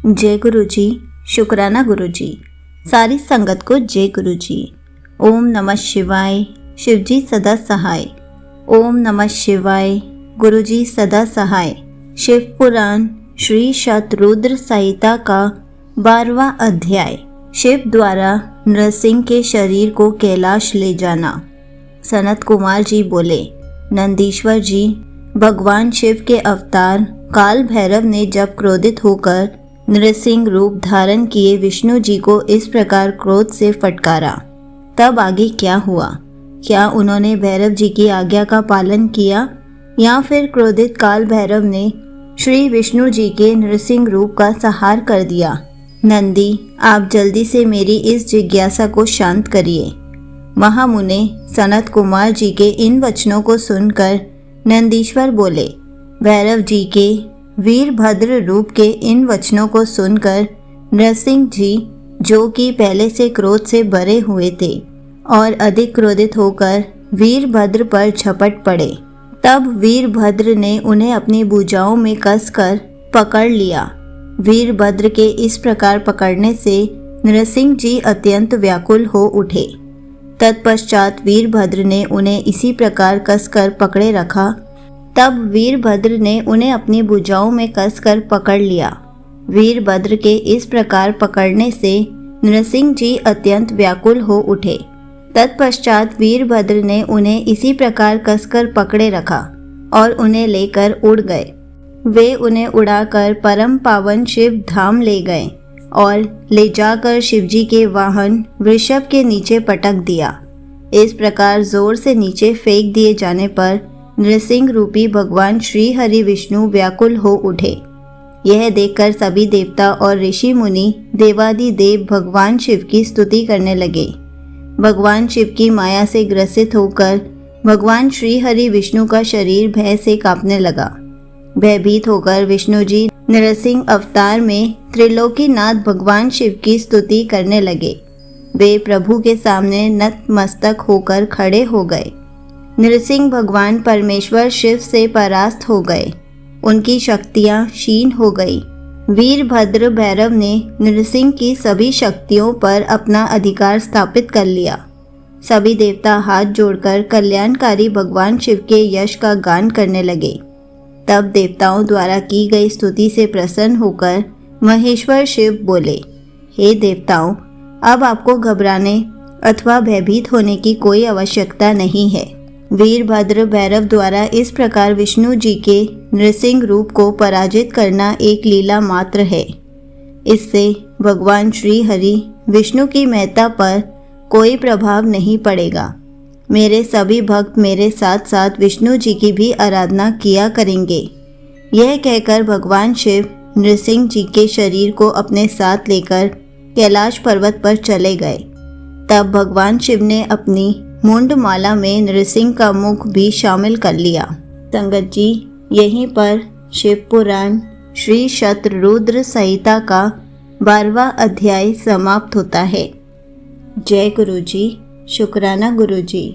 जय गुरु जी। शुक्राना गुरु जी। सारी संगत को जय गुरु जी। ओम नमः शिवाय। शिव जी सदा सहाय। ओम नमः शिवाय। गुरु जी सदा सहाय। शिव पुराण श्री शतरुद्र संहिता का 12वां अध्याय। शिव द्वारा नृसिंह के शरीर को कैलाश ले जाना। सनत कुमार जी बोले, नंदीश्वर जी, भगवान शिव के अवतार काल भैरव ने जब क्रोधित होकर नृसिंह रूप धारण किए विष्णु जी को इस प्रकार क्रोध से फटकारा, तब आगे क्या हुआ? क्या उन्होंने भैरव जी की आज्ञा का पालन किया या फिर क्रोधित काल भैरव ने श्री विष्णु जी के नृसिंह रूप का संहार कर दिया? नंदी, आप जल्दी से मेरी इस जिज्ञासा को शांत करिए। महामुने सनत कुमार जी के इन वचनों को सुनकर नंदीश्वर बोले, भैरव जी के वीरभद्र रूप के इन वचनों को सुनकर नृसिंह जी, जो कि पहले से क्रोध से भरे हुए थे और अधिक क्रोधित होकर वीरभद्र पर झपट पड़े। तब वीरभद्र ने उन्हें अपनी भुजाओं में कसकर पकड़ लिया। वीरभद्र के इस प्रकार पकड़ने से नृसिंह जी अत्यंत व्याकुल हो उठे। तत्पश्चात वीरभद्र ने उन्हें इसी प्रकार कसकर पकड़े रखा। तब वीरभद्र ने उन्हें अपनी भुजाओं में कसकर पकड़ लिया। वीरभद्र के इस प्रकार पकड़ने से नृसिंह जी अत्यंत व्याकुल हो उठे। तत्पश्चात वीरभद्र ने उन्हें इसी प्रकार कसकर पकड़े रखा और उन्हें लेकर उड़ गए। वे उन्हें उड़ाकर परम पावन शिव धाम ले गए और ले जाकर शिवजी के वाहन वृषभ के नीचे पटक दिया। इस प्रकार जोर से नीचे फेंक दिए जाने पर नृसिंह रूपी भगवान श्री हरि विष्णु व्याकुल हो उठे। यह देखकर सभी देवता और ऋषि मुनि देवादिदेव भगवान शिव की स्तुति करने लगे। भगवान शिव की माया से ग्रसित होकर भगवान श्री हरि विष्णु का शरीर भय से कांपने लगा। भयभीत होकर विष्णु जी नृसिंह अवतार में त्रिलोकीनाथ भगवान शिव की स्तुति करने लगे। वे प्रभु के सामने नतमस्तक होकर खड़े हो गए। नृसिंह भगवान परमेश्वर शिव से परास्त हो गए। उनकी शक्तियां क्षीण हो गई। वीरभद्र भैरव ने नृसिंह की सभी शक्तियों पर अपना अधिकार स्थापित कर लिया। सभी देवता हाथ जोड़कर कल्याणकारी भगवान शिव के यश का गान करने लगे। तब देवताओं द्वारा की गई स्तुति से प्रसन्न होकर महेश्वर शिव बोले, हे देवताओं, अब आपको घबराने अथवा भयभीत होने की कोई आवश्यकता नहीं है। वीरभद्र भैरव द्वारा इस प्रकार विष्णु जी के नृसिंह रूप को पराजित करना एक लीला मात्र है। इससे भगवान श्री हरि विष्णु की महत्ता पर कोई प्रभाव नहीं पड़ेगा। मेरे सभी भक्त मेरे साथ साथ विष्णु जी की भी आराधना किया करेंगे। यह कहकर भगवान शिव नृसिंह जी के शरीर को अपने साथ लेकर कैलाश पर्वत पर चले गए। तब भगवान शिव ने अपनी मुंडमाला में नृसिंह का मुख भी शामिल कर लिया। संगत जी, यहीं पर शिव पुराण श्री शतरुद्र संहिता का 12वां अध्याय समाप्त होता है। जय गुरु जी। शुक्राना गुरु जी।